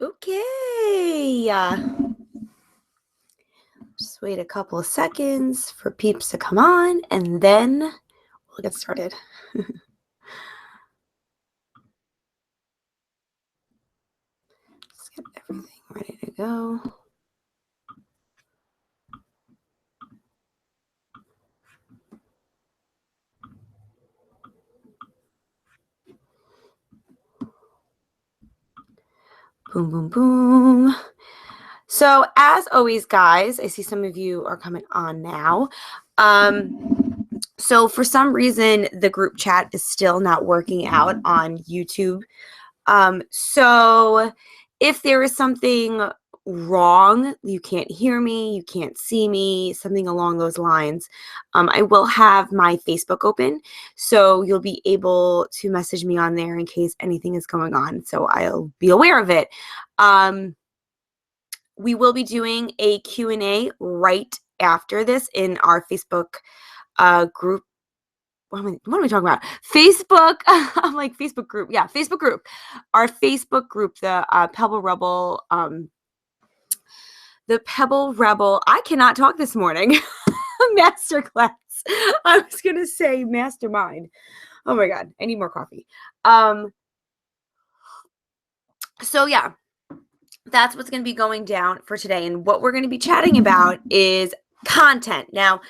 Okay. Just wait a couple of seconds for peeps to come on, and then we'll get started. Let's get everything ready to go. Boom, boom, boom. So as always, guys, I see some of you are coming on now. So for some reason, the group chat is still not working out on YouTube. So if there is something wrong, you can't hear me, you can't see me, something along those lines, I will have my Facebook open. So you'll be able to message me on there in case anything is going on. So I'll be aware of it. We will be doing a Q&A right after this in our Facebook group. What am I talking about? Facebook. I'm like Facebook group. Yeah, Facebook group. Our Facebook group, the Pebble Rebel. The Pebble Rebel. I cannot talk this morning. Masterclass. I was gonna say mastermind. Oh my god, I need more coffee. So yeah, that's what's going to be going down for today. And what we're going to be chatting about is content. Now,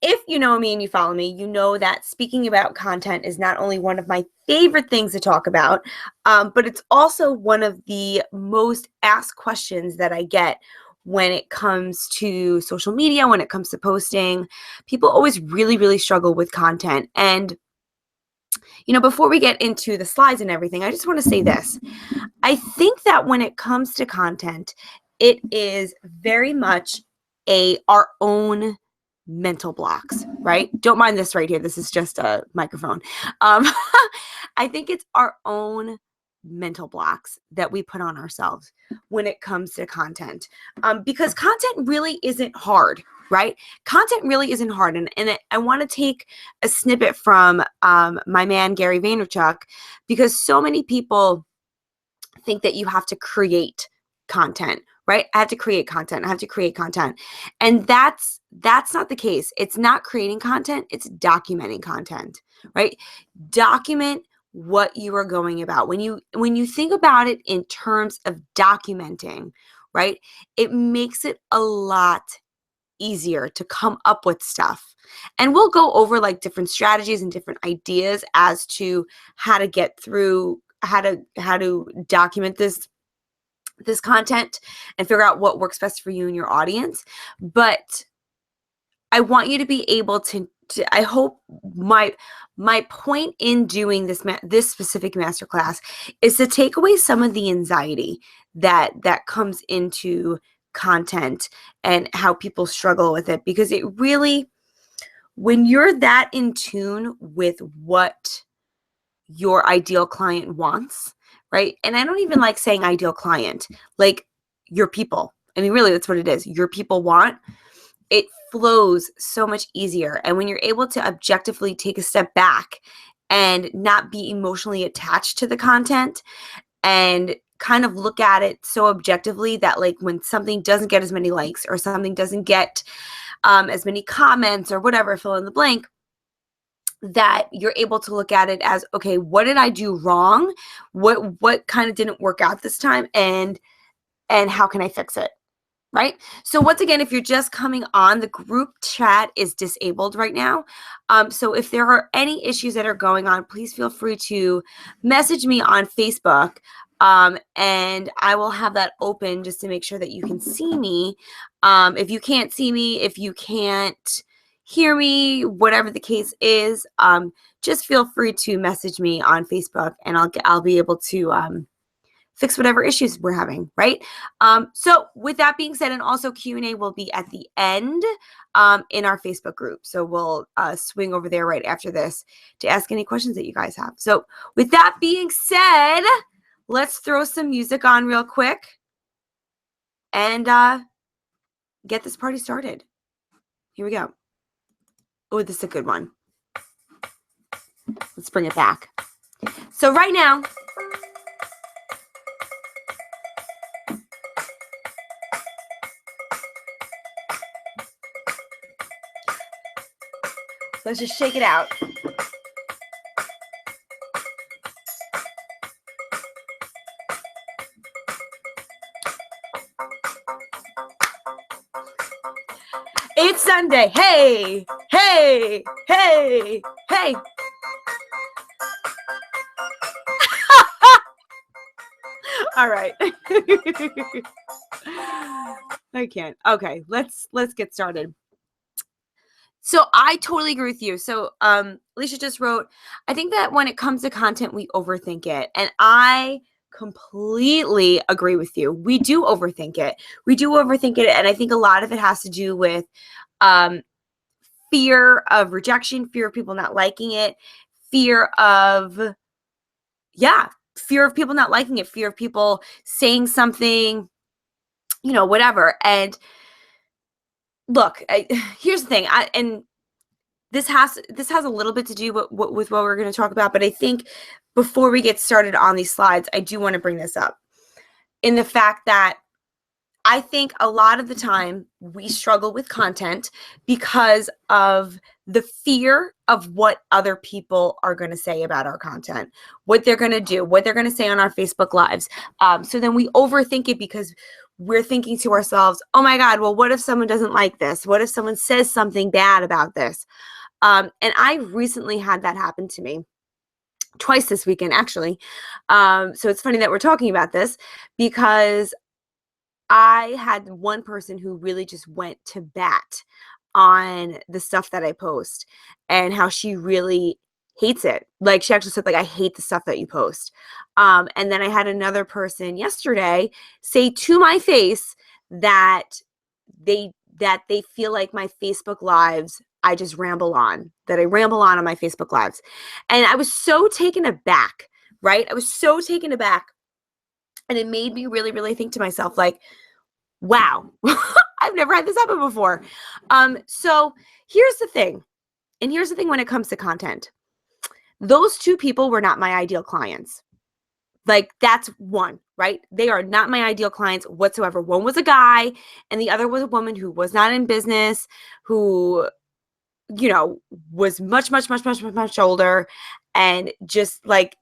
if you know me and you follow me, you know that speaking about content is not only one of my favorite things to talk about, but it's also one of the most asked questions that I get when it comes to social media, when it comes to posting. People always really, really struggle with content. And, you know, before we get into the slides and everything, I just want to say this. I think that when it comes to content, it is very much our own mental blocks, right? Don't mind this right here. This is just a microphone. I think it's our own mental blocks that we put on ourselves when it comes to content, because content really isn't hard, right? Content really isn't hard. And I want to take a snippet from my man, Gary Vaynerchuk, because so many people think that you have to create content, right? I have to create content. I have to create content. And that's not the case. It's not creating content, it's documenting content, right? Document what you are going about. When you think about it in terms of documenting, right? It makes it a lot easier to come up with stuff. And we'll go over like different strategies and different ideas as to how to get through, how to document this content and figure out what works best for you and your audience. But I want you to be able to I hope my point in doing this specific masterclass is to take away some of the anxiety that comes into content and how people struggle with it, because it really, when you're that in tune with what your ideal client wants, right? And I don't even like saying ideal client, like your people. I mean, really, that's what it is. Your people want. It flows so much easier. And when you're able to objectively take a step back and not be emotionally attached to the content and kind of look at it so objectively that, like, when something doesn't get as many likes or something doesn't get as many comments or whatever, fill in the blank, that you're able to look at it as, okay, what did I do wrong? What kind of didn't work out this time, and how can I fix it? Right? So once again, if you're just coming on, the group chat is disabled right now. So if there are any issues that are going on, please feel free to message me on Facebook, and I will have that open just to make sure that you can see me. If you can't see me, if you can't hear me, whatever the case is, just feel free to message me on Facebook, and I'll be able to fix whatever issues we're having, right? So with that being said, and also Q&A will be at the end in our Facebook group. So we'll swing over there right after this to ask any questions that you guys have. So with that being said, let's throw some music on real quick and get this party started. Here we go. Oh, this is a good one. Let's bring it back. So right now, Let's just shake it out. It's Sunday. Hey, hey, hey, hey. All right. I can't. Okay, let's get started. So I totally agree with you. So Alicia just wrote, I think that when it comes to content, we overthink it. And I completely agree with you. We do overthink it. We do overthink it. And I think a lot of it has to do with fear of rejection, fear of people not liking it, fear of people not liking it, fear of people saying something, whatever. And look, here's the thing. And this has a little bit to do with what we're going to talk about. But I think before we get started on these slides, I do want to bring this up in the fact that I think a lot of the time we struggle with content because of the fear of what other people are going to say about our content, what they're going to do, what they're going to say on our Facebook Lives. So then we overthink it because we're thinking to ourselves, oh my God, well, what if someone doesn't like this? What if someone says something bad about this? And I recently had that happen to me twice this weekend, actually. So it's funny that we're talking about this because I had one person who really just went to bat on the stuff that I post and how she really hates it. Like she actually said, like, I hate the stuff that you post. And then I had another person yesterday say to my face that they feel like my Facebook Lives, I just ramble on, that I ramble on my Facebook Lives. And I was so taken aback, right? I was so taken aback. And it made me really, really think to myself, like, wow, I've never had this happen before. So here's the thing. And here's the thing when it comes to content. Those two people were not my ideal clients. Like, that's one, right? They are not my ideal clients whatsoever. One was a guy and the other was a woman who was not in business, who, was much, much, much, much, much, much older, and just like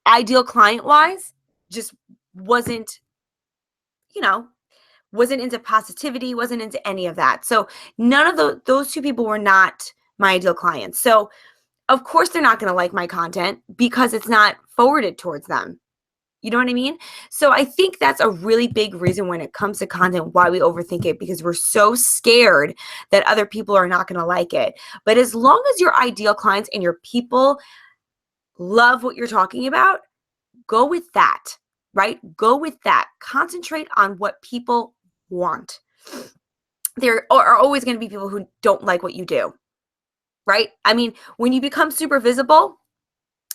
ideal client wise, just wasn't, wasn't into positivity, wasn't into any of that. So none of those two people were not my ideal clients. So of course they're not going to like my content because it's not forwarded towards them. You know what I mean? So I think that's a really big reason when it comes to content why we overthink it, because we're so scared that other people are not going to like it. But as long as your ideal clients and your people love what you're talking about, go with that, right? Go with that. Concentrate on what people want. There are always going to be people who don't like what you do, right? I mean, when you become super visible,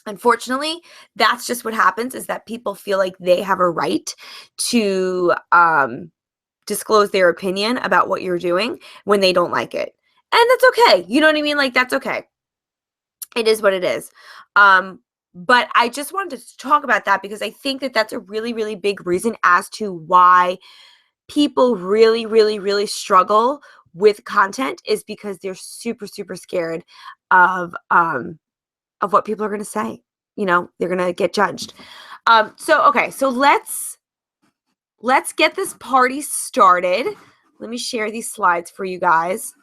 unfortunately, that's just what happens, is that people feel like they have a right to disclose their opinion about what you're doing when they don't like it. And that's okay. You know what I mean? Like, that's okay. It is what it is. But I just wanted to talk about that because I think that that's a really, really big reason as to why people really, really, really struggle with content, is because they're super, super scared of what people are going to say. They're going to get judged. So let's get this party started. Let me share these slides for you guys.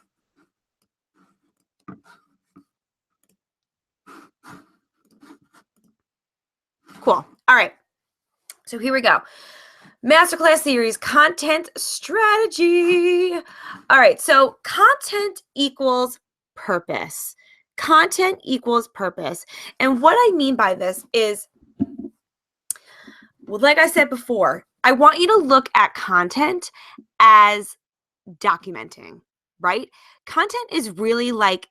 Cool. All right. So here we go. Masterclass series, content strategy. All right. So content equals purpose. Content equals purpose. And what I mean by this is, well, like I said before, I want you to look at content as documenting, right? Content is really like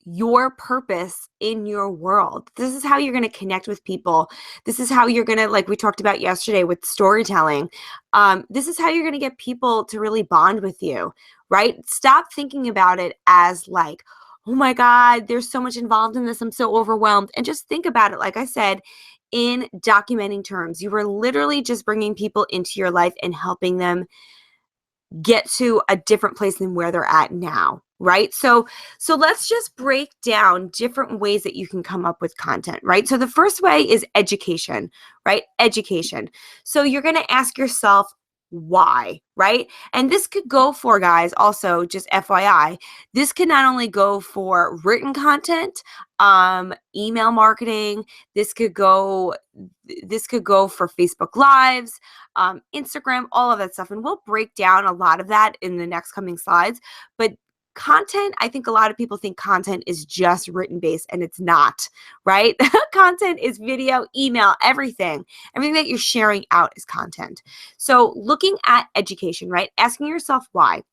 your purpose in your world. This is how you're going to connect with people. This is how you're going to, like we talked about yesterday with storytelling. This is how you're going to get people to really bond with you, right? Stop thinking about it as like, oh my God, there's so much involved in this, I'm so overwhelmed. And just think about it, like I said, in documenting terms. You are literally just bringing people into your life and helping them get to a different place than where they're at now, right? So let's just break down different ways that you can come up with content, right? So the first way is education, right? Education. So you're going to ask yourself why, right? And this could go for, guys, also just FYI, this can not only go for written content, email marketing, this could go for Facebook Lives, Instagram, all of that stuff. And we'll break down a lot of that in the next coming slides. But content, I think a lot of people think content is just written based, and it's not, right? Content is video, email, everything. Everything that you're sharing out is content. So looking at education, right? Asking yourself why.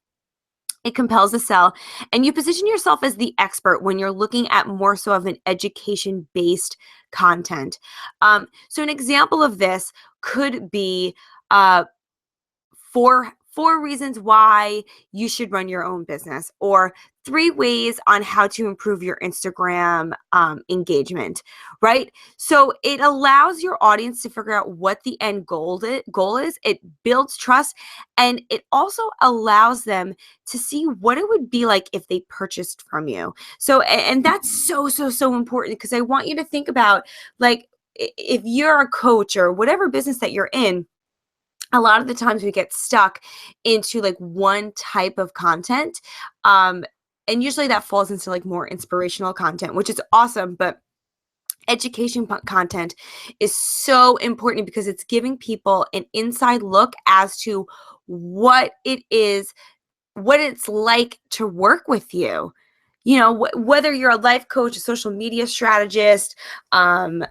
It compels a sell, and you position yourself as the expert when you're looking at more so of an education-based content. So an example of this could be four reasons why you should run your own business, or 3 ways on how to improve your Instagram engagement, right? So it allows your audience to figure out what the end goal is. It builds trust, and it also allows them to see what it would be like if they purchased from you. So, and that's so important, because I want you to think about, like, if you're a coach or whatever business that you're in, a lot of the times we get stuck into like one type of content. And usually that falls into like more inspirational content, which is awesome. But education content is so important because it's giving people an inside look as to what it is, what it's like to work with you. You know, whether you're a life coach, a social media strategist, a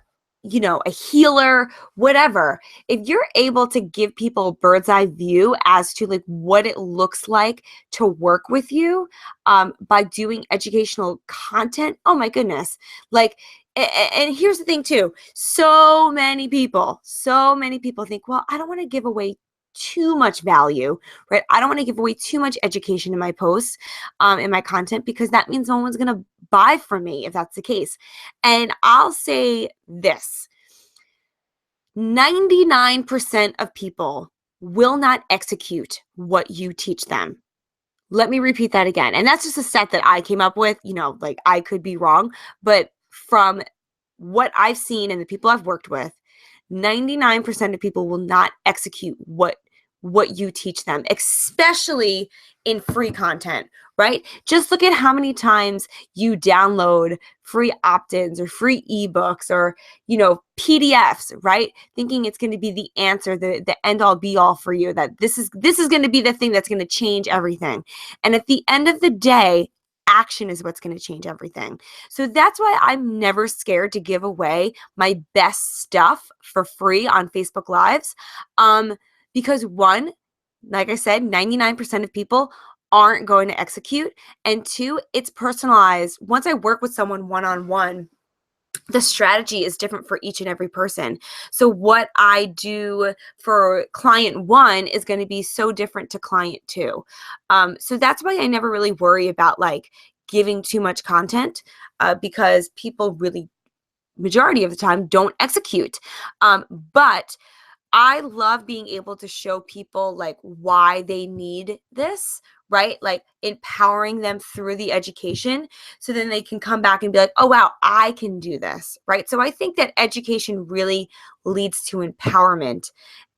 healer, whatever. If you're able to give people a bird's eye view as to like what it looks like to work with you by doing educational content, oh my goodness. Like, and here's the thing too. So many people think, well, I don't want to give away too much value, right? I don't want to give away too much education in my posts, in my content, because that means no one's going to buy from me if that's the case. And I'll say this: 99% of people will not execute what you teach them. Let me repeat that again. And that's just a stat that I came up with. Like, I could be wrong, but from what I've seen and the people I've worked with, 99% of people will not execute what you teach them, especially in free content, right? Just look at how many times you download free opt-ins or free ebooks or, PDFs, right? Thinking it's going to be the answer, the end all be all for you, that this is going to be the thing that's going to change everything. And at the end of the day, action is what's going to change everything. So that's why I'm never scared to give away my best stuff for free on Facebook Lives. Because one, like I said, 99% of people aren't going to execute. And 2, it's personalized. Once I work with someone one-on-one, the strategy is different for each and every person. So what I do for client 1 is going to be so different to client 2. So that's why I never really worry about like giving too much content, because people really, majority of the time, don't execute. But I love being able to show people like why they need this, right? Like empowering them through the education, so then they can come back and be like, oh, wow, I can do this, right? So I think that education really leads to empowerment,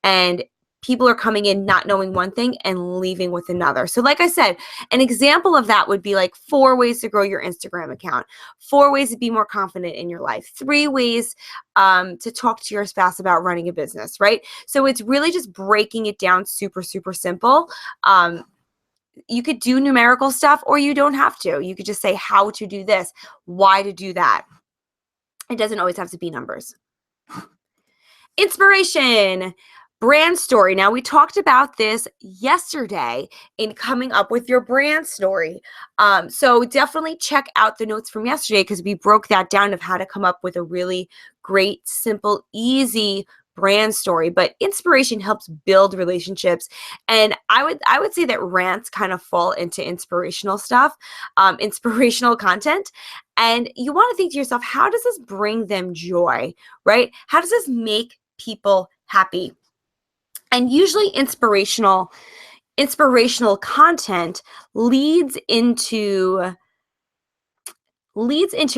and people are coming in not knowing one thing and leaving with another. So like I said, an example of that would be like 4 ways to grow your Instagram account, 4 ways to be more confident in your life, 3 ways to talk to your spouse about running a business, right? So it's really just breaking it down super simple. You could do numerical stuff, or you don't have to. You could just say how to do this, why to do that. It doesn't always have to be numbers. Inspiration. Brand story. Now, we talked about this yesterday in coming up with your brand story. So definitely check out the notes from yesterday, because we broke that down of how to come up with a really great, simple, easy brand story. But inspiration helps build relationships. And I would say that rants kind of fall into inspirational stuff, inspirational content. And you want to think to yourself, how does this bring them joy, right? How does this make people happy? And usually inspirational inspirational content leads into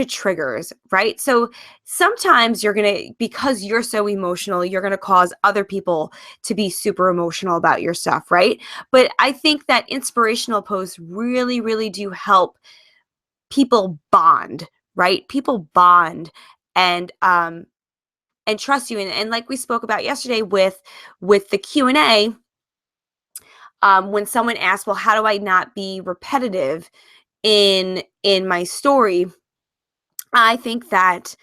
triggers, right? So sometimes you're going to, because you're so emotional, you're going to cause other people to be super emotional about your stuff, right? But I think that inspirational posts really, really do help people bond, right? People bond and trust you. And like we spoke about yesterday with the Q&A, when someone asked, well, how do I not be repetitive in my story? I think that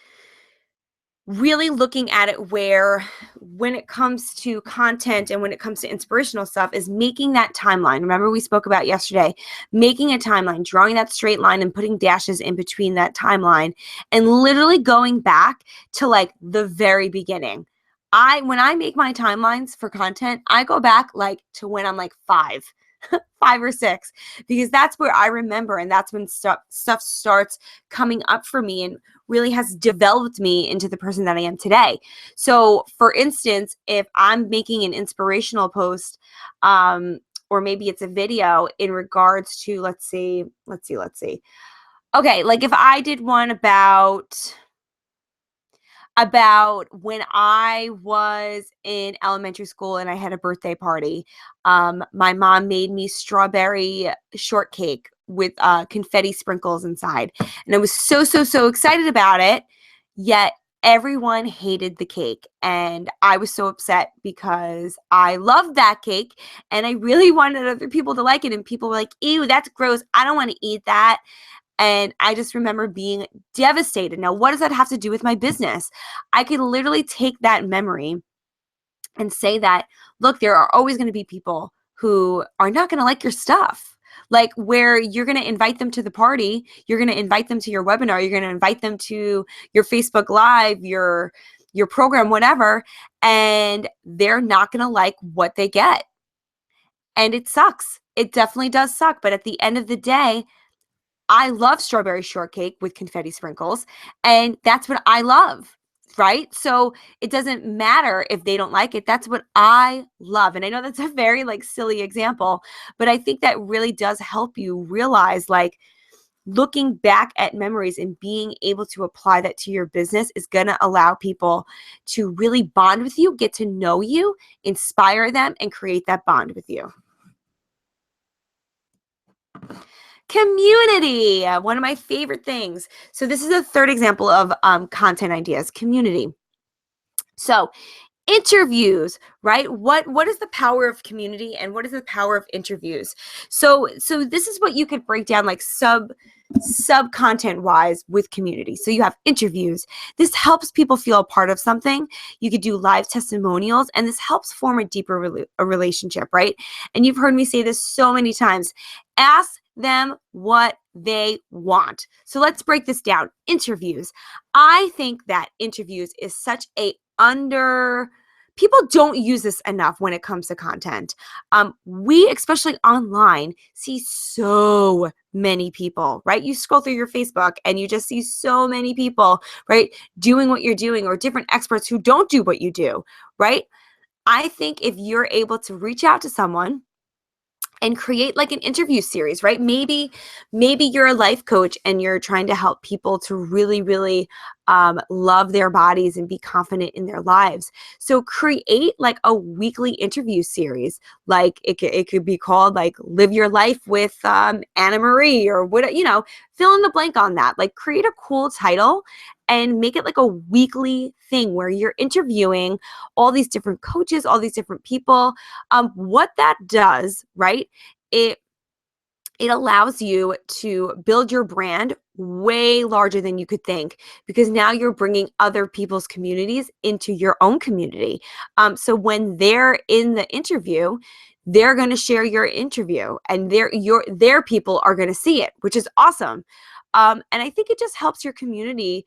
really looking at it where when it comes to content and when it comes to inspirational stuff is making that timeline. Remember we spoke about yesterday, making a timeline, drawing that straight line and putting dashes in between that timeline and literally going back to like the very beginning. When I make my timelines for content, I go back like to when I'm like 5 or 6, because that's where I remember, and that's when stuff starts coming up for me and really has developed me into the person that I am today. So for instance, if I'm making an inspirational post, or maybe it's a video in regards to, let's see. Okay, like if I did one about when I was in elementary school and I had a birthday party. My mom made me strawberry shortcake with confetti sprinkles inside. And I was so excited about it, yet everyone hated the cake. And I was so upset because I loved that cake and I really wanted other people to like it. And people were like, ew, that's gross. I don't want to eat that. And I just remember being devastated. Now, what does that have to do with my business? I could literally take that memory and say that, look, there are always going to be people who are not going to like your stuff. Like where you're going to invite them to the party, you're going to invite them to your webinar, you're going to invite them to your Facebook Live, your program, whatever, and they're not going to like what they get. And it sucks. It definitely does suck. But at the end of the day, I love strawberry shortcake with confetti sprinkles, and that's what I love, right? So it doesn't matter if they don't like it. That's what I love. And I know that's a very like silly example, but I think that really does help you realize like looking back at memories and being able to apply that to your business is going to allow people to really bond with you, get to know you, inspire them, and create that bond with you. Community, one of my favorite things. So this is a third example of content ideas, community. So interviews, right? What is the power of community and what is the power of interviews? So this is what you could break down like sub content wise with community. So you have interviews. This helps people feel a part of something. You could do live testimonials, and this helps form a deeper relationship, right? And you've heard me say this so many times. Ask them what they want. So let's break this down. Interviews. I think that interviews is such a people don't use this enough when it comes to content. We, especially online, see so many people, right? You scroll through your Facebook and you just see so many people, right, doing what you're doing, or different experts who don't do what you do, right? I think if you're able to reach out to someone and create like an interview series, right? Maybe you're a life coach and you're trying to help people to really love their bodies and be confident in their lives. So create like a weekly interview series. Like it could be called like Live Your Life with Anna Marie, or what, fill in the blank on that. Like create a cool title and make it like a weekly thing where you're interviewing all these different coaches, all these different people. What that does, right? It allows you to build your brand way larger than you could think, because now you're bringing other people's communities into your own community. So when they're in the interview, they're going to share your interview, and their people are going to see it, which is awesome. And I think it just helps your community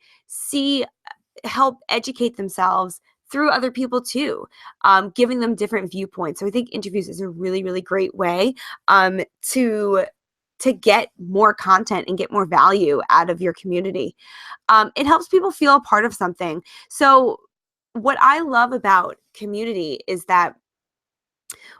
help educate themselves through other people too, giving them different viewpoints. So I think interviews is a really great way to get more content and get more value out of your community. It helps people feel a part of something. So what I love about community is that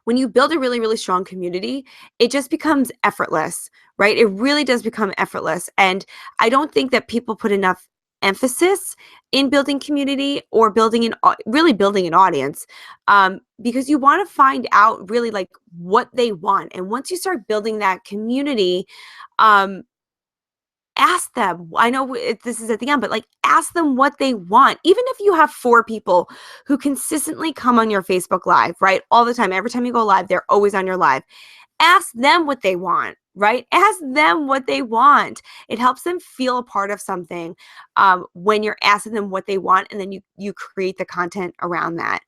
When you build a really, really strong community, it just becomes effortless, right? It really does become effortless. And I don't think that people put enough emphasis in building community or really building an audience, because you want to find out really like what they want. And once you start building that community, um, ask them. I know this is at the end, but like ask them what they want. Even if you have 4 people who consistently come on your Facebook Live, right? All the time, every time you go live, they're always on your live. Ask them what they want, right? Ask them what they want. It helps them feel a part of something, when you're asking them what they want, and then you create the content around that.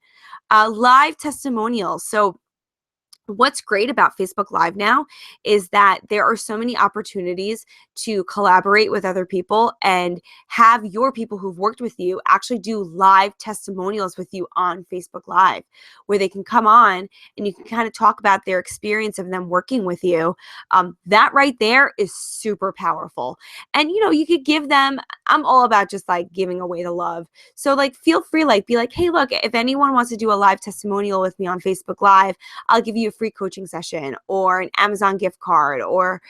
Live testimonials. So what's great about Facebook Live now is that there are so many opportunities to collaborate with other people and have your people who've worked with you actually do live testimonials with you on Facebook Live, where they can come on and you can kind of talk about their experience of them working with you. That right there is super powerful. And, you could give them, I'm all about just like giving away the love. So like, feel free, like be like, hey, look, if anyone wants to do a live testimonial with me on Facebook Live, I'll give you a free coaching session or an Amazon gift card, or,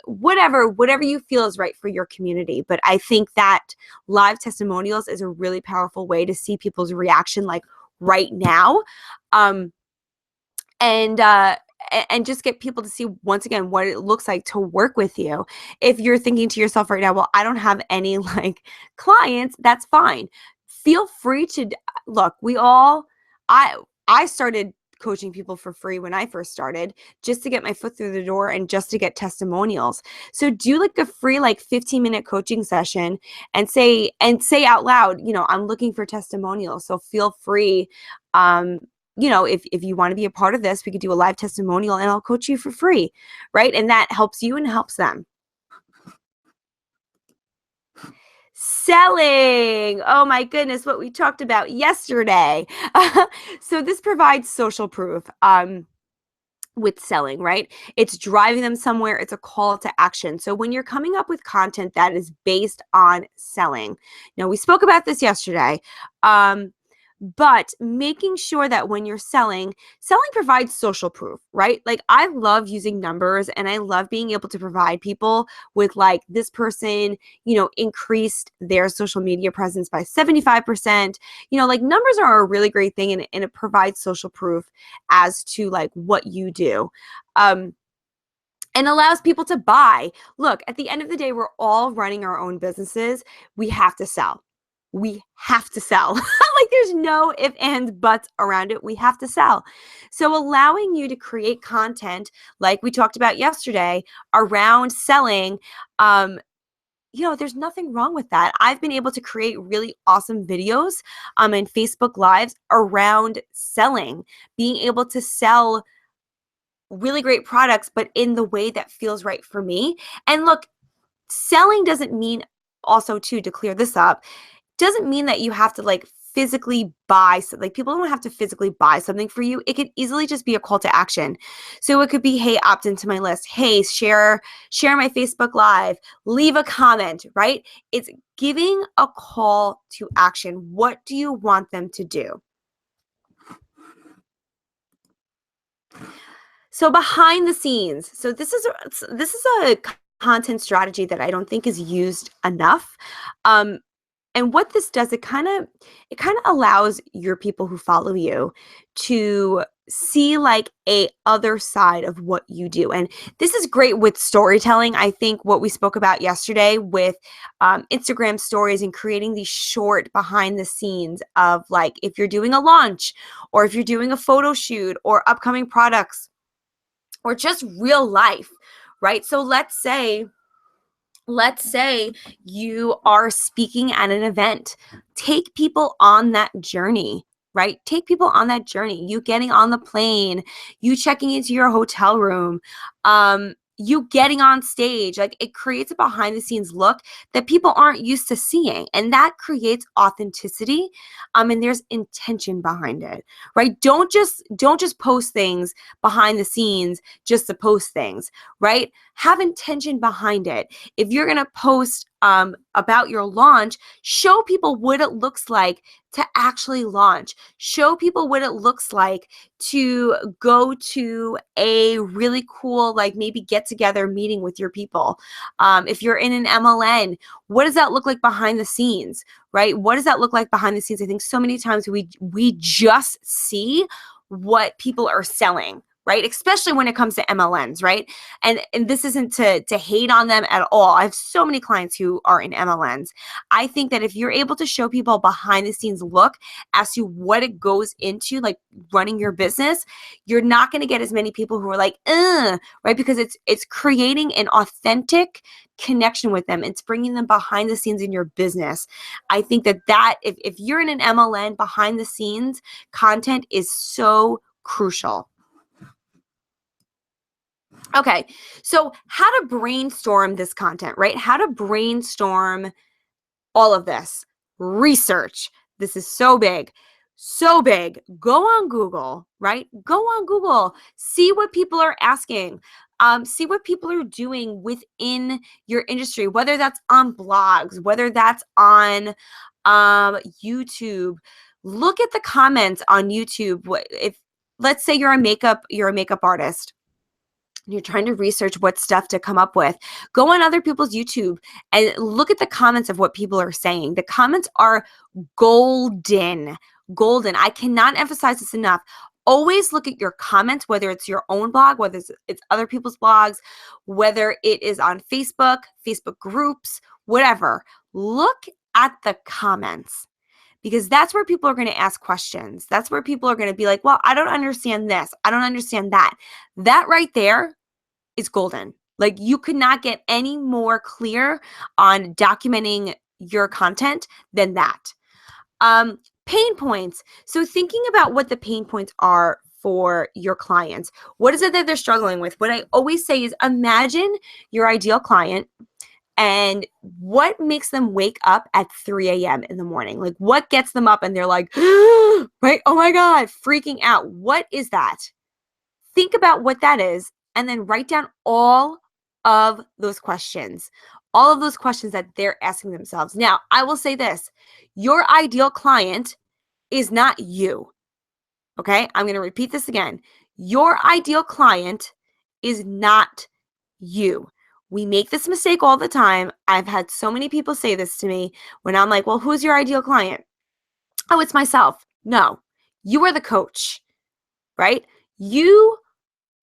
whatever you feel is right for your community. But I think that live testimonials is a really powerful way to see people's reaction, like right now. And just get people to see, once again, what it looks like to work with you. If you're thinking to yourself right now, well, I don't have any like clients, that's fine. Feel free to look. I started coaching people for free when I first started, just to get my foot through the door and just to get testimonials. So do like a free like 15-minute coaching session and say out loud, I'm looking for testimonials. So feel free, if you want to be a part of this, we could do a live testimonial and I'll coach you for free, right? And that helps you and helps them. Selling. Oh my goodness, what we talked about yesterday. So this provides social proof with selling, right? It's driving them somewhere. It's a call to action. So when you're coming up with content that is based on selling, now we spoke about this yesterday, but making sure that when you're selling provides social proof, right? Like I love using numbers and I love being able to provide people with like, this person, increased their social media presence by 75%. Like numbers are a really great thing, and it provides social proof as to like what you do. And allows people to buy. Look, at the end of the day, we're all running our own businesses. We have to sell. We have to sell. Like there's no ifs, ands, buts around it. We have to sell. So allowing you to create content like we talked about yesterday around selling, there's nothing wrong with that. I've been able to create really awesome videos and Facebook Lives around selling, being able to sell really great products, but in the way that feels right for me. And look, selling doesn't mean, also too, to clear this up, doesn't mean that you have to like physically buy something. Like people don't have to physically buy something for you. It could easily just be a call to action. So it could be, hey, opt into my list. Hey, share my Facebook Live, leave a comment, right? It's giving a call to action. What do you want them to do? So behind the scenes. So this is a content strategy that I don't think is used enough. And what this does, it kind of allows your people who follow you to see like a other side of what you do. And this is great with storytelling. I think what we spoke about yesterday with Instagram stories and creating these short behind the scenes of like, if you're doing a launch or if you're doing a photo shoot or upcoming products or just real life, right? So let's say you are speaking at an event. Take people on that journey, right? Take people on that journey. You getting on the plane, you checking into your hotel room, you getting on stage. Like it creates a behind the scenes look that people aren't used to seeing. And that creates authenticity. And there's intention behind it, right? Don't just post things behind the scenes just to post things, right? Have intention behind it. If you're going to post about your launch, show people what it looks like to actually launch. Show people what it looks like to go to a really cool, like maybe get together meeting with your people. If you're in an MLN, what does that look like behind the scenes, right? What does that look like behind the scenes? I think so many times we just see what people are selling, right? Especially when it comes to MLNs, right? And this isn't to hate on them at all. I have so many clients who are in MLNs. I think that if you're able to show people behind the scenes look as to what it goes into, like running your business, you're not going to get as many people who are like, right? Because it's creating an authentic connection with them. It's bringing them behind the scenes in your business. I think that if you're in an MLN, behind the scenes content is so crucial. Okay, so how to brainstorm this content, right? How to brainstorm all of this. Research. This is so big. So big. Go on Google, right? Go on Google. See what people are asking. See what people are doing within your industry, whether that's on blogs, whether that's on YouTube. Look at the comments on YouTube. If let's say you're a makeup artist, you're trying to research what stuff to come up with, go on other people's YouTube and look at the comments of what people are saying. The comments are golden. I cannot emphasize this enough. Always look at your comments, whether it's your own blog, whether it's other people's blogs, whether it is on Facebook groups, whatever. Look at the comments, because that's where people are going to ask questions. That's where people are going to be like, well, I don't understand this. I don't understand that. That right there is golden. Like, you could not get any more clear on documenting your content than that. Pain points. So thinking about what the pain points are for your clients. What is it that they're struggling with? What I always say is, imagine your ideal client and what makes them wake up at 3 a.m. in the morning. Like, what gets them up and they're like, right? Oh my God, freaking out. What is that? Think about what that is and then write down all of those questions that they're asking themselves. Now, I will say this, your ideal client is not you. Okay, I'm going to repeat this again. Your ideal client is not you. We make this mistake all the time. I've had so many people say this to me when I'm like, well, who's your ideal client? Oh, it's myself. No, you are the coach, right? You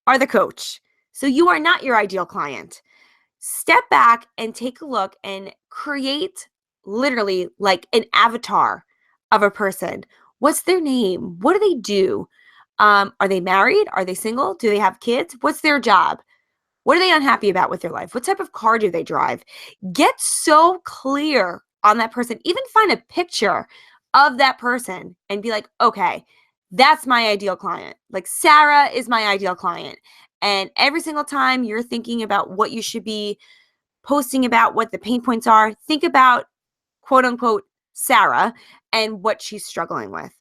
are the coach. So you are not your ideal client. Step back and take a look and create literally like an avatar of a person. What's their name? What do they do? Are they married? Are they single? Do they have kids? What's their job? What are they unhappy about with their life? What type of car do they drive? Get so clear on that person. Even find a picture of that person and be like, okay, that's my ideal client. Like, Sarah is my ideal client. And every single time you're thinking about what you should be posting about, what the pain points are, think about quote unquote Sarah and what she's struggling with.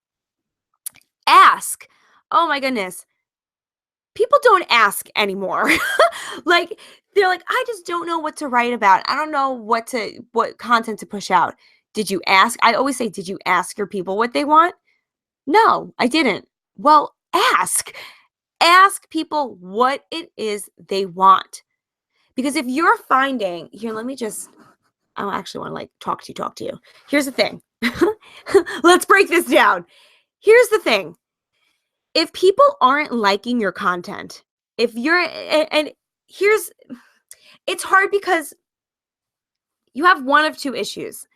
Ask. Oh my goodness. People don't ask anymore. Like, they're like, I just don't know what to write about. I don't know what content to push out. Did you ask? I always say, did you ask your people what they want? No, I didn't. Well, ask. Ask people what it is they want. Because if you're finding, here, let me just, I actually want to like talk to you. Here's the thing. Let's break this down. Here's the thing. If people aren't liking your content, if you're, and here's, it's hard because you have one of two issues.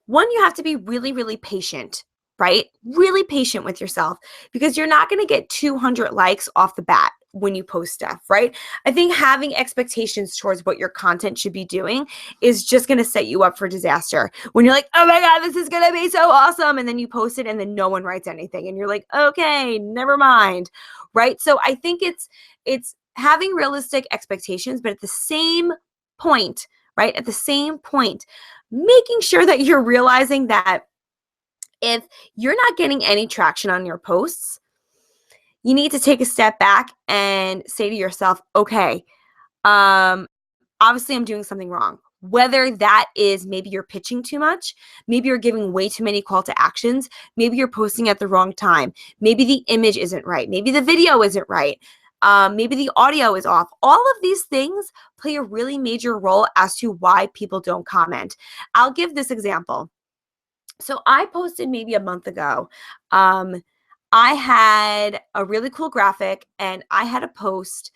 One, you have to be really, really patient, right? Really patient with yourself, because you're not going to get 200 likes off the bat when you post stuff, right? I think having expectations towards what your content should be doing is just going to set you up for disaster. When you're like, oh my God, this is going to be so awesome. And then you post it and then no one writes anything. And you're like, okay, never mind, right? So I think it's having realistic expectations, but at the same point, right? At the same point, making sure that you're realizing that if you're not getting any traction on your posts, you need to take a step back and say to yourself, okay, obviously I'm doing something wrong. Whether that is maybe you're pitching too much, maybe you're giving way too many call to actions, maybe you're posting at the wrong time, maybe the image isn't right, maybe the video isn't right, maybe the audio is off. All of these things play a really major role as to why people don't comment. I'll give this example. So I posted maybe a month ago. I had a really cool graphic and I had a post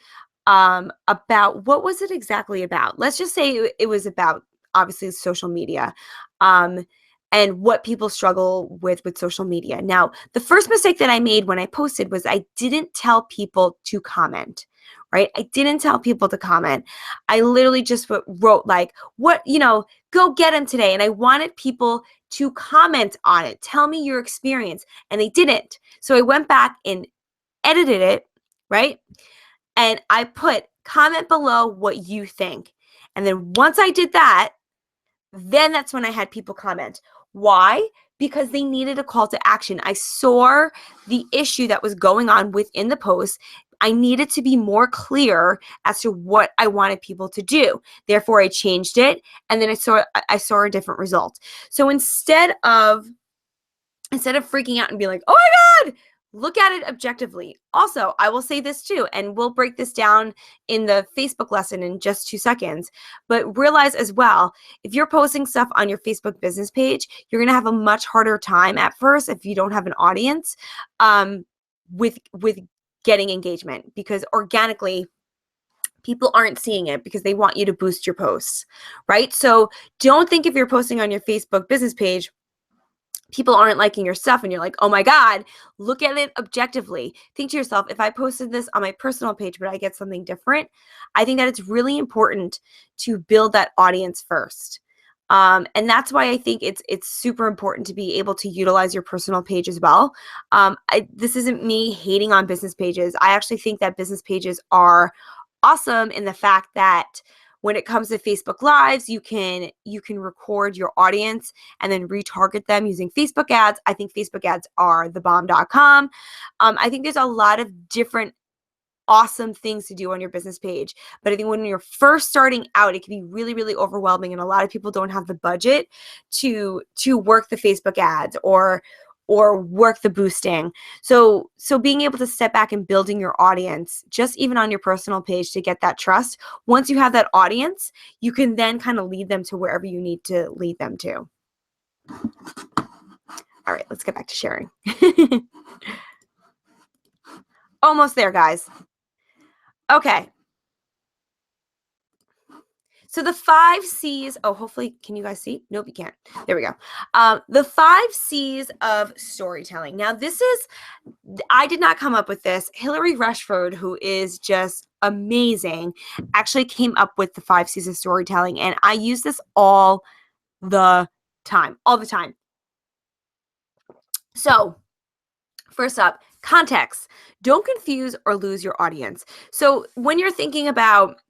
about, what was it exactly about? Let's just say it was about obviously social media. And what people struggle with social media. Now, the first mistake that I made when I posted was I didn't tell people to comment, right? I didn't tell people to comment. I literally just wrote like, what, go get him today. And I wanted people to comment on it. Tell me your experience. And they didn't. So I went back and edited it, right? And I put comment below what you think. And then once I did that, then that's when I had people comment. Why? Because they needed a call to action. I saw the issue that was going on within the post. I needed to be more clear as to what I wanted people to do. Therefore, I changed it, and then I saw a different result. So instead of freaking out and being like, oh my God, look at it objectively. Also, I will say this too, and we'll break this down in the Facebook lesson in just 2 seconds, but realize as well, if you're posting stuff on your Facebook business page, you're going to have a much harder time at first if you don't have an audience with getting engagement, because organically, people aren't seeing it because they want you to boost your posts, right? So don't think if you're posting on your Facebook business page, people aren't liking your stuff and you're like, oh my God, look at it objectively. Think to yourself, if I posted this on my personal page, but I get something different, I think that it's really important to build that audience first. And that's why I think it's super important to be able to utilize your personal page as well. This isn't me hating on business pages. I actually think that business pages are awesome in the fact that when it comes to Facebook Lives, you can record your audience and then retarget them using Facebook ads. I think Facebook ads are thebomb.com. I think there's a lot of different awesome things to do on your business page. But I think when you're first starting out, it can be really, really overwhelming. And a lot of people don't have the budget to work the Facebook ads or work the boosting. So being able to step back and building your audience, just even on your personal page, to get that trust. Once you have that audience, you can then kind of lead them to wherever you need to lead them to. All right, let's get back to sharing. Almost there, guys. Okay. So the 5 C's, hopefully, can you guys see? Nope, you can't. There we go. The 5 C's of storytelling. Now, I did not come up with this. Hillary Rushford, who is just amazing, actually came up with the 5 C's of storytelling. And I use this all the time. So first up, context. Don't confuse or lose your audience. So when you're thinking about,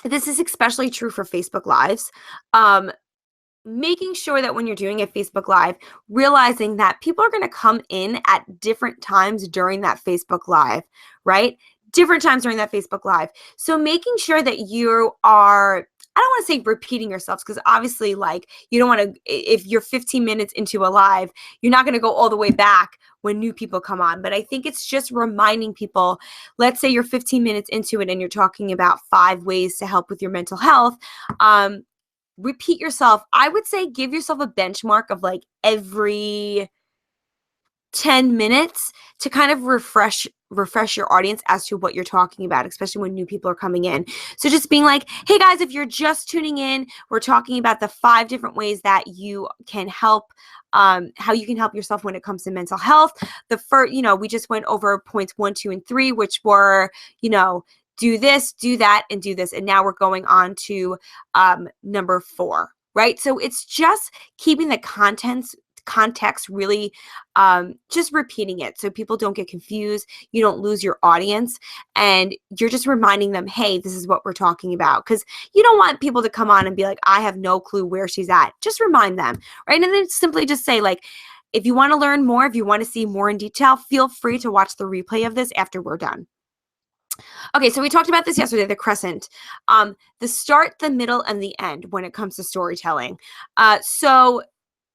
this is especially true for Facebook Lives, making sure that when you're doing a Facebook Live, realizing that people are going to come in at different times during that Facebook Live, right? Different times during that Facebook Live. So making sure that you are, I don't want to say repeating yourselves, because obviously, like, you don't want to, if you're 15 minutes into a live, you're not going to go all the way back when new people come on. But I think it's just reminding people, let's say you're 15 minutes into it and you're talking about 5 ways to help with your mental health. Repeat yourself. I would say give yourself a benchmark of like every 10 minutes to kind of refresh your audience as to what you're talking about, especially when new people are coming in. So just being like, hey guys, if you're just tuning in, we're talking about the 5 different ways that you can help, how you can help yourself when it comes to mental health. The first, we just went over points 1, 2, and 3, which were, do this, do that, and do this. And now we're going on to number 4, right? So it's just keeping the context really, just repeating it so people don't get confused, you don't lose your audience, and you're just reminding them, hey, this is what we're talking about, because you don't want people to come on and be like, I have no clue where she's at. Just remind them, right? And then simply just say, like, if you want to learn more, if you want to see more in detail, feel free to watch the replay of this after we're done. Okay, so we talked about this yesterday, the crescent, the start, the middle, and the end when it comes to storytelling. So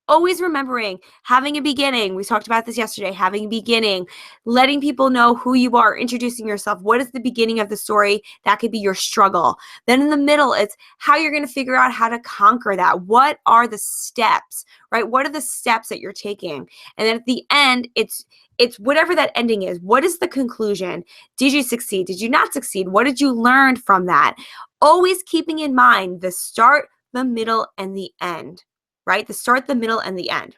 always remembering having a beginning. We talked about this yesterday, having a beginning, letting people know who you are, introducing yourself. What is the beginning of the story? That could be your struggle. Then in the middle, it's how you're going to figure out how to conquer that. What are the steps, right? What are the steps that you're taking? And then at the end, it's whatever that ending is. What is the conclusion? Did you succeed? Did you not succeed? What did you learn from that? Always keeping in mind the start, the middle, and the end, right? The start, the middle, and the end.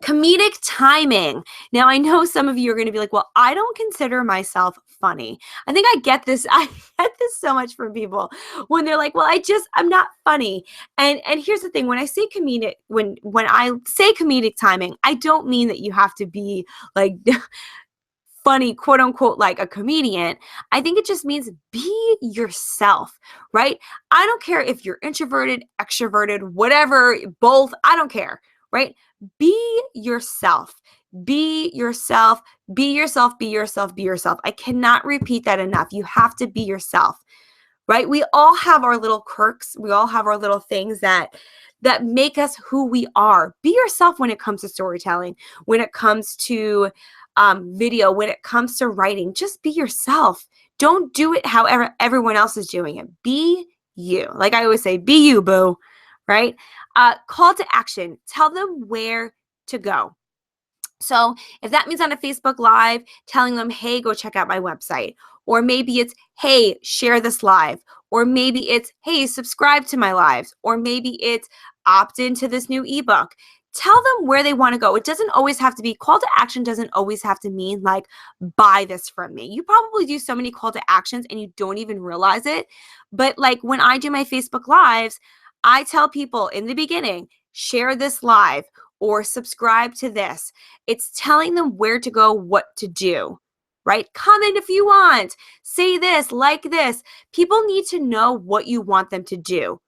Comedic timing. Now, I know some of you are going to be like, well, I don't consider myself funny. I think I get this. I get this so much from people when they're like, well, I'm not funny. And here's the thing, when I say comedic, when I say comedic timing, I don't mean that you have to be like funny, quote unquote, like a comedian. I think it just means be yourself, right? I don't care if you're introverted, extroverted, whatever, both, I don't care, right? Be yourself. Be yourself, be yourself, be yourself, be yourself. I cannot repeat that enough. You have to be yourself, right? We all have our little quirks. We all have our little things that make us who we are. Be yourself when it comes to storytelling, when it comes to video, when it comes to writing. Just be yourself. Don't do it however everyone else is doing it. Be you. Like I always say, be you, boo, right? Call to action. Tell them where to go. So if that means on a Facebook Live, telling them, hey, go check out my website. Or maybe it's, hey, share this live. Or maybe it's, hey, subscribe to my lives. Or maybe it's opt into this new ebook. Tell them where they want to go. It doesn't always have to be, call to action doesn't always have to mean like, buy this from me. You probably do so many call to actions and you don't even realize it. But like when I do my Facebook Lives, I tell people in the beginning, share this live or subscribe to this. It's telling them where to go, what to do, right? Comment if you want, say this, like this. People need to know what you want them to do,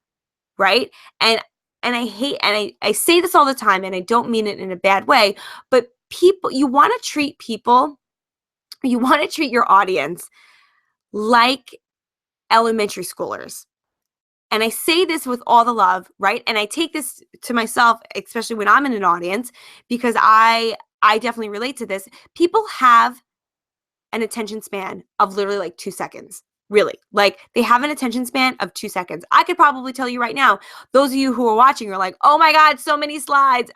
right? And I hate, and I say this all the time, and I don't mean it in a bad way, but people, you want to treat people, you want to treat your audience like elementary schoolers. And I say this with all the love, right? And I take this to myself, especially when I'm in an audience, because I definitely relate to this. People have an attention span of literally like 2 seconds. Really, like they have an attention span of 2 seconds. I could probably tell you right now, those of you who are watching are like, oh my God, so many slides.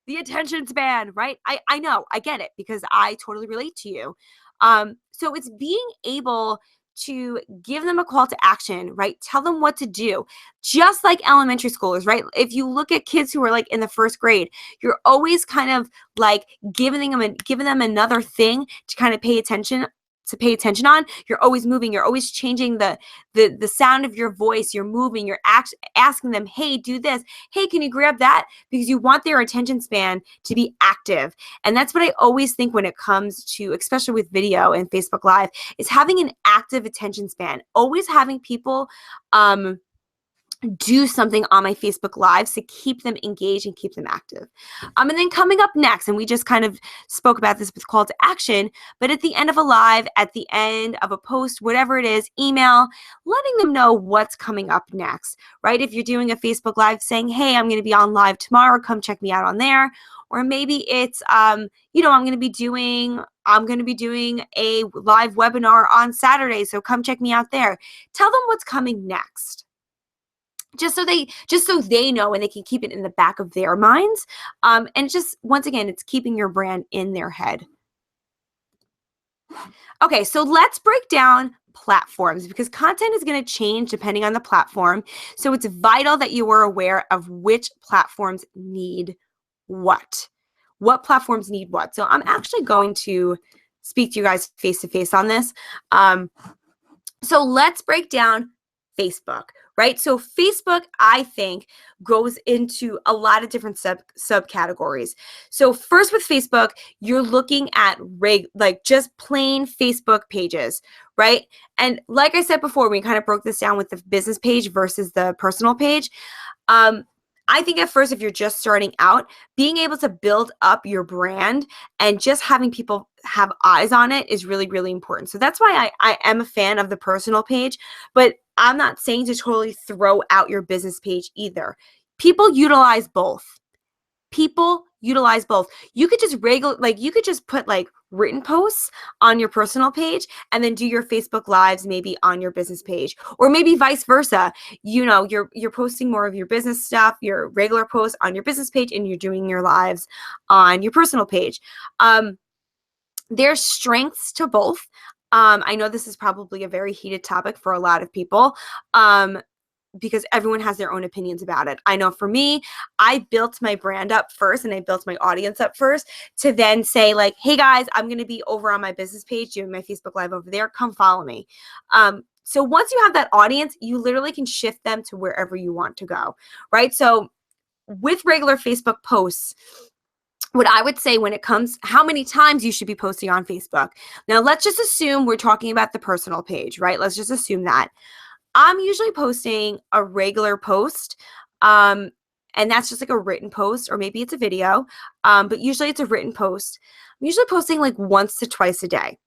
The attention span, right? I know, I get it because I totally relate to you. So it's being able to give them a call to action, right? Tell them what to do, just like elementary schoolers, right? If you look at kids who are like in the first grade, you're always kind of like giving them another thing to kind of pay attention on. You're always moving, you're always changing the sound of your voice, you're moving, you're asking them, hey, do this, hey, can you grab that, because you want their attention span to be active. And that's what I always think when it comes to, especially with video and Facebook Live, is having an active attention span, always having people do something on my Facebook Lives to keep them engaged and keep them active. And then coming up next, and we just kind of spoke about this with call to action, but at the end of a live, at the end of a post, whatever it is, email, letting them know what's coming up next, right? If you're doing a Facebook Live saying, hey, I'm going to be on live tomorrow, come check me out on there. Or maybe it's, I'm going to be doing a live webinar on Saturday, so come check me out there. Tell them what's coming next. Just so they know and they can keep it in the back of their minds. And just, once again, it's keeping your brand in their head. Okay, so let's break down platforms because content is going to change depending on the platform. So it's vital that you are aware of which platforms need what. What platforms need what. So I'm actually going to speak to you guys face to face on this. So let's break down Facebook, right? So Facebook, I think, goes into a lot of different subcategories. So first with Facebook, you're looking at like just plain Facebook pages, right? And like I said before, we kind of broke this down with the business page versus the personal page. I think at first, if you're just starting out, being able to build up your brand and just having people have eyes on it is really, really important. So that's why I am a fan of the personal page, but I'm not saying to totally throw out your business page either. People utilize both. People utilize both. You could just you could just put like written posts on your personal page and then do your Facebook lives maybe on your business page, or maybe vice versa. You know, you're posting more of your business stuff, your regular posts on your business page, and you're doing your lives on your personal page. There's strengths to both. I know this is probably a very heated topic for a lot of people. Because everyone has their own opinions about it. I know for me, I built my brand up first and I built my audience up first to then say like, hey guys, I'm going to be over on my business page doing my Facebook Live over there. Come follow me. So once you have that audience, you literally can shift them to wherever you want to go, right? So with regular Facebook posts, what I would say when it comes, how many times you should be posting on Facebook. Now, let's just assume we're talking about the personal page, right? Let's just assume that. I'm usually posting a regular post, and that's just like a written post, or maybe it's a video, but usually it's a written post. I'm usually posting like once to twice a day,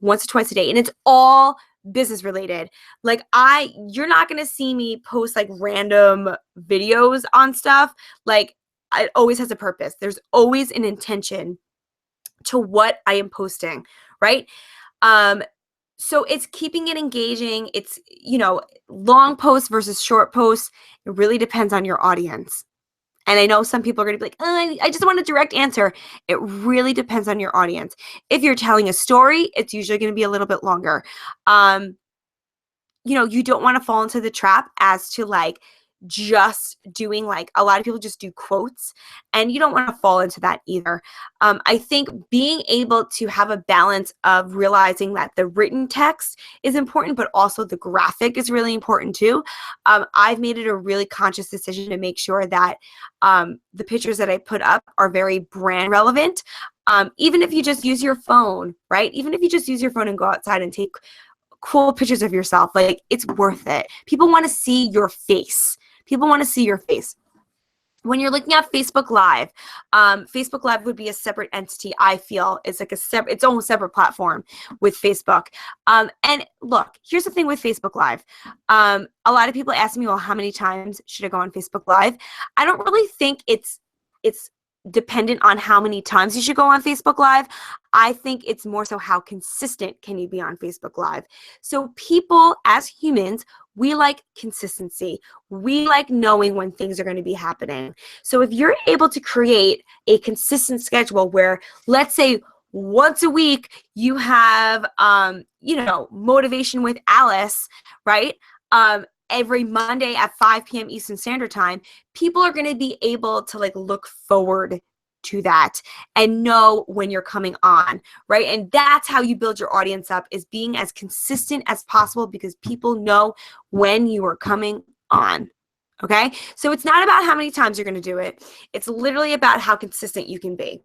and it's all business related. Like you're not going to see me post like random videos on stuff. Like it always has a purpose. There's always an intention to what I am posting, right? So it's keeping it engaging. It's, long posts versus short posts. It really depends on your audience. And I know some people are going to be like, I just want a direct answer. It really depends on your audience. If you're telling a story, it's usually going to be a little bit longer. You don't want to fall into the trap as to like just doing like a lot of people just do quotes, and you don't want to fall into that either. I think being able to have a balance of realizing that the written text is important, but also the graphic is really important too. I've made it a really conscious decision to make sure that the pictures that I put up are very brand relevant. Even if you just use your phone, right? Even if you just use your phone and go outside and take cool pictures of yourself, like it's worth it. People want to see your face. When you're looking at Facebook Live would be a separate entity. I feel it's like its own separate platform with Facebook. And look, here's the thing with Facebook Live. A lot of people ask me, well, how many times should I go on Facebook Live? I don't really think it's dependent on how many times you should go on Facebook Live. I think it's more so how consistent can you be on Facebook Live. So people, as humans, we like consistency. We like knowing when things are going to be happening. So if you're able to create a consistent schedule where, let's say, once a week you have, Motivation with Alice, right? Every Monday at 5 p.m. Eastern Standard Time, people are going to be able to like look forward to that and know when you're coming on, right? And that's how you build your audience up, is being as consistent as possible, because people know when you are coming on. Okay? So it's not about how many times you're going to do it. It's literally about how consistent you can be.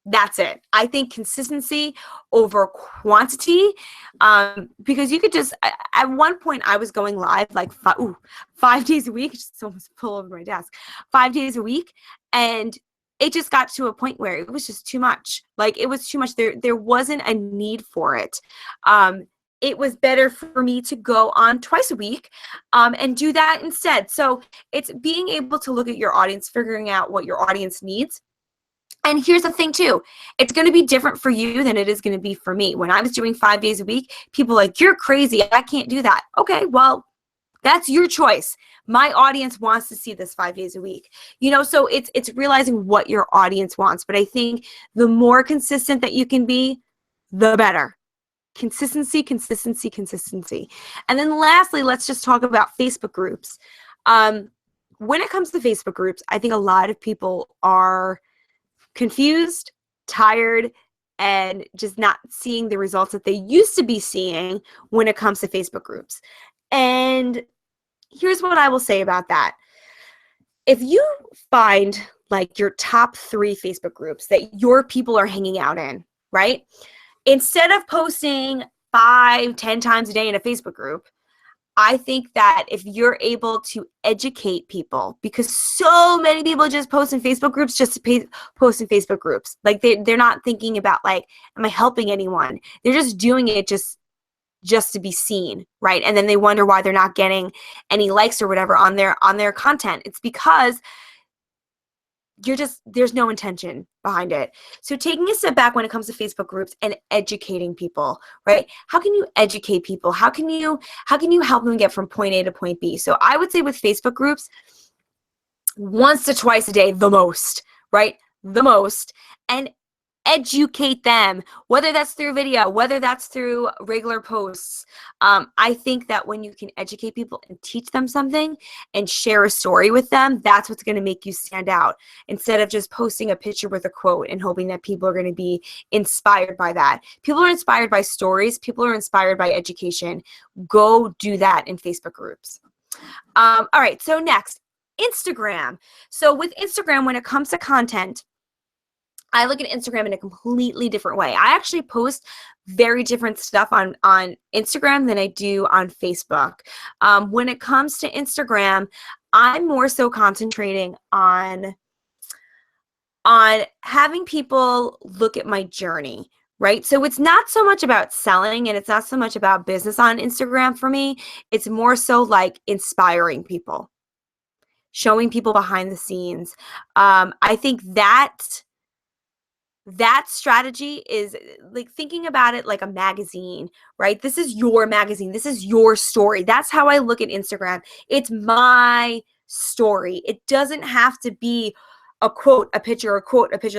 That's it. I think consistency over quantity, because you could just, at one point I was going live like 5 days a week, just almost pull over my desk, 5 days a week. And it just got to a point where it was just too much. Like it was too much. There wasn't a need for it. It was better for me to go on twice a week and do that instead. So it's being able to look at your audience, figuring out what your audience needs. And here's the thing too, it's going to be different for you than it is going to be for me. When I was doing 5 days a week, people were like, you're crazy, I can't do that. Okay, well, that's your choice. My audience wants to see this 5 days a week. So it's realizing what your audience wants. But I think the more consistent that you can be, the better. Consistency. And then lastly, let's just talk about Facebook groups. When it comes to Facebook groups, I think a lot of people are confused, tired, and just not seeing the results that they used to be seeing when it comes to Facebook groups. And here's what I will say about that. If you find like your top 3 Facebook groups that your people are hanging out in, right? Instead of posting 5-10 times a day in a Facebook group, I think that if you're able to educate people, because so many people just post in Facebook groups just to post in Facebook groups. Like they're not thinking about like, am I helping anyone? They're just doing it just to be seen, right? And then they wonder why they're not getting any likes or whatever on their content. It's because there's no intention behind it. So taking a step back when it comes to Facebook groups and educating people, right? How can you educate people? How can you help them get from point A to point B? So I would say with Facebook groups, once to twice a day, the most, right? The most. And educate them, whether that's through video, whether that's through regular posts. I think that when you can educate people and teach them something and share a story with them, that's what's going to make you stand out, instead of just posting a picture with a quote and hoping that people are going to be inspired by that. People are inspired by stories. People are inspired by education. Go do that in Facebook groups. All right, so next, Instagram. So with Instagram, when it comes to content, I look at Instagram in a completely different way. I actually post very different stuff on Instagram than I do on Facebook. When it comes to Instagram, I'm more so concentrating on having people look at my journey, right? So it's not so much about selling and it's not so much about business on Instagram for me. It's more so like inspiring people, showing people behind the scenes. I think that strategy is like thinking about it like a magazine, right? This is your magazine. This is your story. That's how I look at Instagram. It's my story. It doesn't have to be a quote, a picture,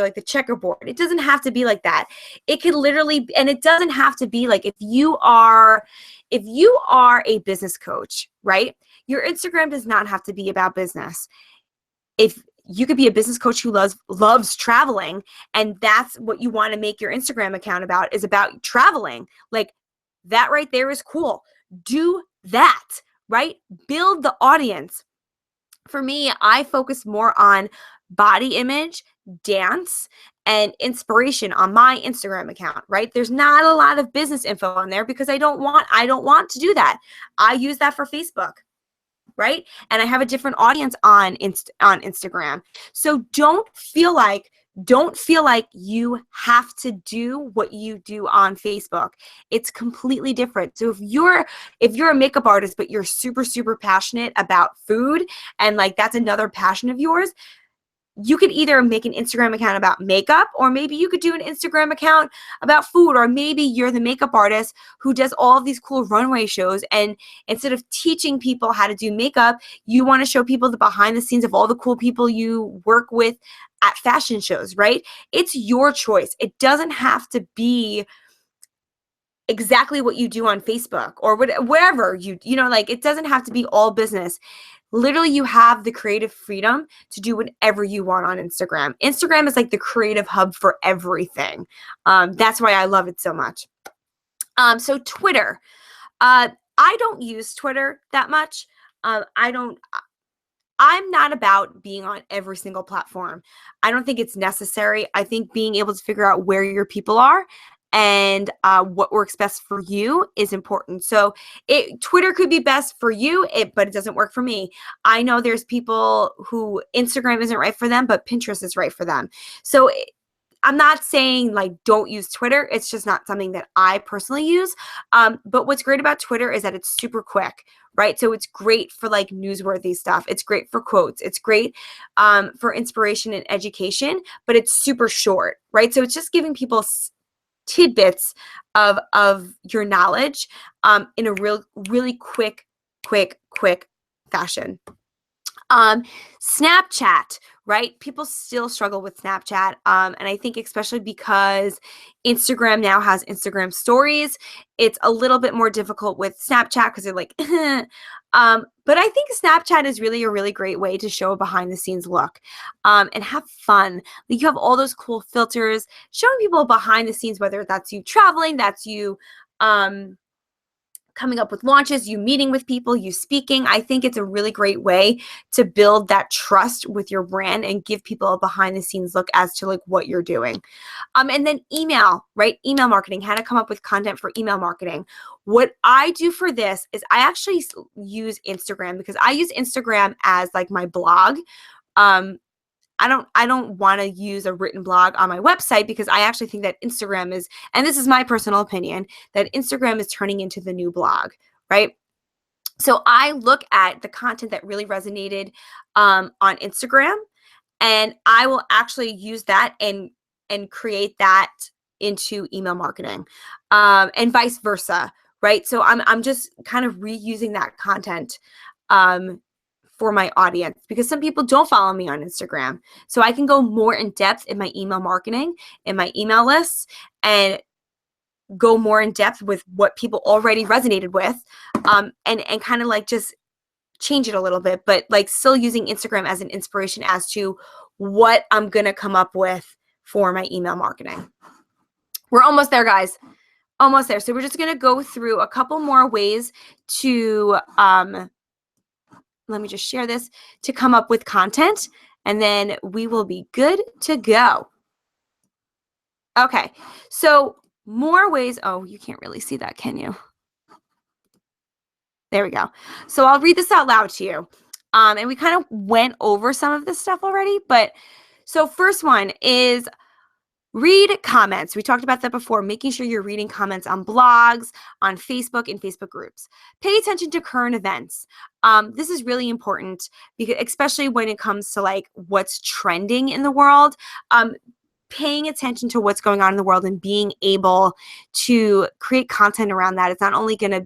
like the checkerboard. It doesn't have to be like that. It could literally, and it doesn't have to be like if you are a business coach, right? Your Instagram does not have to be about business. If you could be a business coach who loves traveling, and that's what you want to make your Instagram account about, is about traveling. Like that right there is cool. Do that, right? Build the audience. For me, I focus more on body image, dance, and inspiration on my Instagram account, right? There's not a lot of business info on there because I don't want to do that. I use that for Facebook, right? And I have a different audience on Instagram. So don't feel like you have to do what you do on Facebook. It's completely different. So if you're a makeup artist but you're super passionate about food, and like that's another passion of yours, you could either make an Instagram account about makeup, or maybe you could do an Instagram account about food, or maybe you're the makeup artist who does all of these cool runway shows, and instead of teaching people how to do makeup, you want to show people the behind the scenes of all the cool people you work with at fashion shows, right? It's your choice. It doesn't have to be exactly what you do on Facebook or wherever like it doesn't have to be all business. Literally, you have the creative freedom to do whatever you want on Instagram. Instagram is like the creative hub for everything. That's why I love it so much. So Twitter. I don't use Twitter that much. I'm not about being on every single platform. I don't think it's necessary. I think being able to figure out where your people are and what works best for you is important. So Twitter could be best for you, but it doesn't work for me. I know there's people who Instagram isn't right for them, but Pinterest is right for them. So I'm not saying like don't use Twitter. It's just not something that I personally use. But what's great about Twitter is that it's super quick, right? So it's great for like newsworthy stuff. It's great for quotes. It's great for inspiration and education, but it's super short, right? So it's just giving people tidbits of your knowledge in a really quick fashion. Snapchat, right? People still struggle with Snapchat. And I think especially because Instagram now has Instagram stories, it's a little bit more difficult with Snapchat because they're like, but I think Snapchat is really a really great way to show a behind the scenes look and have fun. Like you have all those cool filters showing people behind the scenes, whether that's you traveling, that's you coming up with launches, you meeting with people, you speaking. I think it's a really great way to build that trust with your brand and give people a behind the scenes look as to like what you're doing. And then email, right? Email marketing, how to come up with content for email marketing. What I do for this is I actually use Instagram, because I use Instagram as like my blog. I don't want to use a written blog on my website, because I actually think that Instagram is, and this is my personal opinion, that Instagram is turning into the new blog, right? So I look at the content that really resonated on Instagram, and I will actually use that and create that into email marketing, and vice versa, right? So I'm just kind of reusing that content for my audience, because some people don't follow me on Instagram. So I can go more in depth in my email marketing, in my email lists, and go more in depth with what people already resonated with, and kind of like just change it a little bit, but like still using Instagram as an inspiration as to what I'm going to come up with for my email marketing. We're almost there, guys. Almost there. So we're just going to go through a couple more ways to, let me just share this, to come up with content, and then we will be good to go. Okay. So more ways. Oh, you can't really see that, can you? There we go. So I'll read this out loud to you. And we kind of went over some of this stuff already, but so first one is read comments. We talked about that before, making sure you're reading comments on blogs, on Facebook, and Facebook groups. Pay attention to current events. This is really important, because especially when it comes to like what's trending in the world. Paying attention to what's going on in the world and being able to create content around that. It's not only going to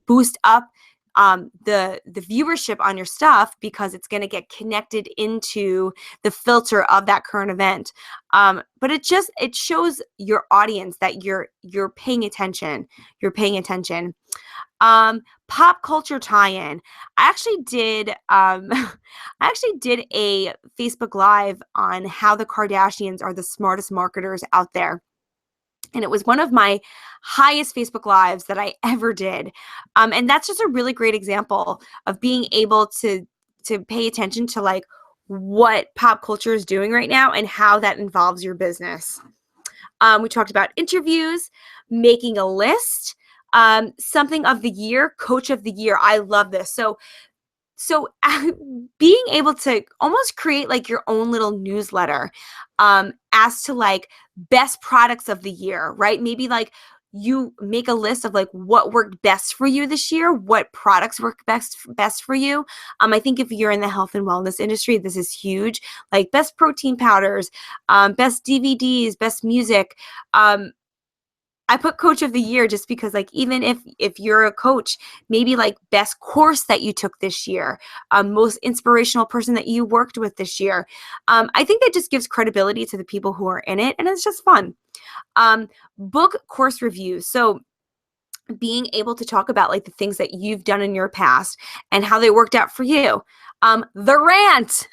boost up the viewership on your stuff, because it's going to get connected into the filter of that current event, but it shows your audience that you're paying attention. You're paying attention. Pop culture tie-in. I actually did a Facebook Live on how the Kardashians are the smartest marketers out there. And it was one of my highest Facebook Lives that I ever did. And that's just a really great example of being able to pay attention to like what pop culture is doing right now and how that involves your business. We talked about interviews, making a list, something of the year, coach of the year. I love this. So being able to almost create like your own little newsletter as to like best products of the year, right? Maybe like you make a list of like what worked best for you this year, what products work best for you. I think if you're in the health and wellness industry, this is huge. Like best protein powders, best DVDs, best music. I put coach of the year just because like even if you're a coach, maybe like best course that you took this year, most inspirational person that you worked with this year. I think that just gives credibility to the people who are in it, and it's just fun. Book course reviews. So being able to talk about like the things that you've done in your past and how they worked out for you. The rant.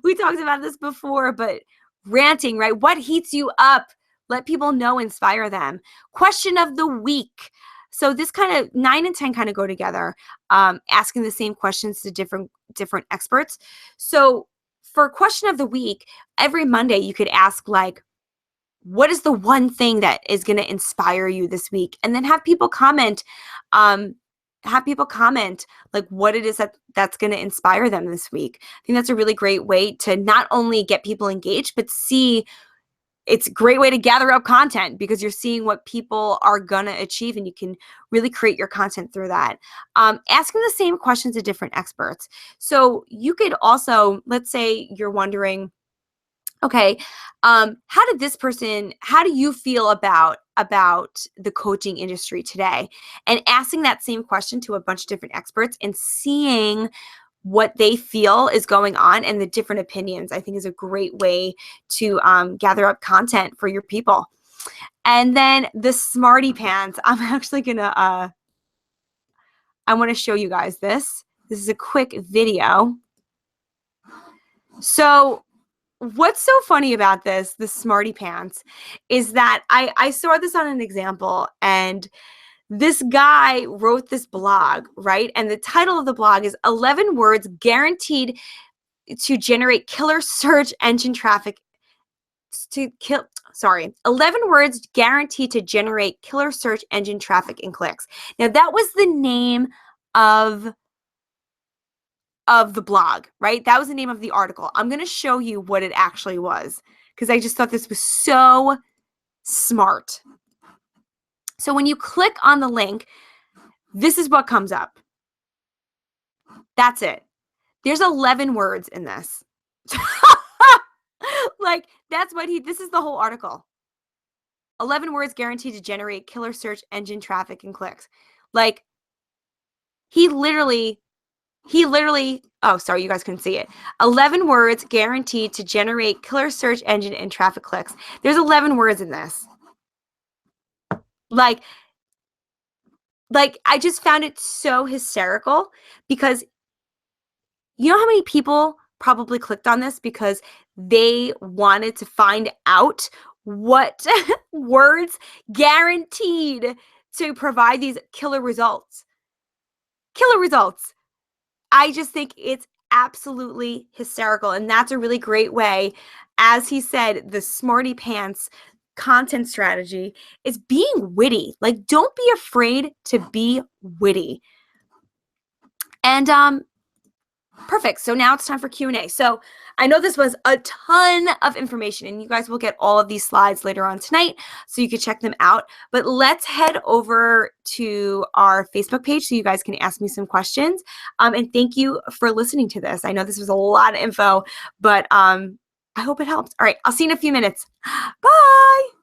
We talked about this before, but ranting, right? What heats you up? Let people know, inspire them. Question of the week. So this kind of 9 and 10 kind of go together, asking the same questions to different experts. So for question of the week, every Monday you could ask like, what is the one thing that is going to inspire you this week? And then have people comment like what it is that's going to inspire them this week. I think that's a really great way to not only get people engaged, but it's a great way to gather up content, because you're seeing what people are going to achieve, and you can really create your content through that. Asking the same questions to different experts. So you could also, let's say you're wondering, okay, how do you feel about the coaching industry today? And asking that same question to a bunch of different experts and seeing what they feel is going on and the different opinions, I think is a great way to gather up content for your people. And then the smarty pants. I'm actually gonna, I want to show you guys this. This is a quick video. So what's so funny about the smarty pants, is that I saw this on an example, and this guy wrote this blog, right? And the title of the blog is 11 words guaranteed to generate killer search engine traffic 11 words guaranteed to generate killer search engine traffic and clicks. Now that was the name of the blog, right? That was the name of the article. I'm going to show you what it actually was because I just thought this was so smart. So when you click on the link, this is what comes up. That's it. There's 11 words in this. Like, that's what this is the whole article. 11 words guaranteed to generate killer search engine traffic and clicks. Like, he literally, oh, sorry, you guys couldn't see it. 11 words guaranteed to generate killer search engine and traffic clicks. There's 11 words in this. Like, I just found it so hysterical because you know how many people probably clicked on this because they wanted to find out what words guaranteed to provide these killer results. Killer results. I just think it's absolutely hysterical. And that's a really great way, as he said, the smarty pants content strategy is being witty. Like, don't be afraid to be witty. And perfect. So now it's time for Q&A. So I know this was a ton of information and you guys will get all of these slides later on tonight so you can check them out. But let's head over to our Facebook page so you guys can ask me some questions. And thank you for listening to this. I know this was a lot of info, but I hope it helped. All right. I'll see you in a few minutes. Bye.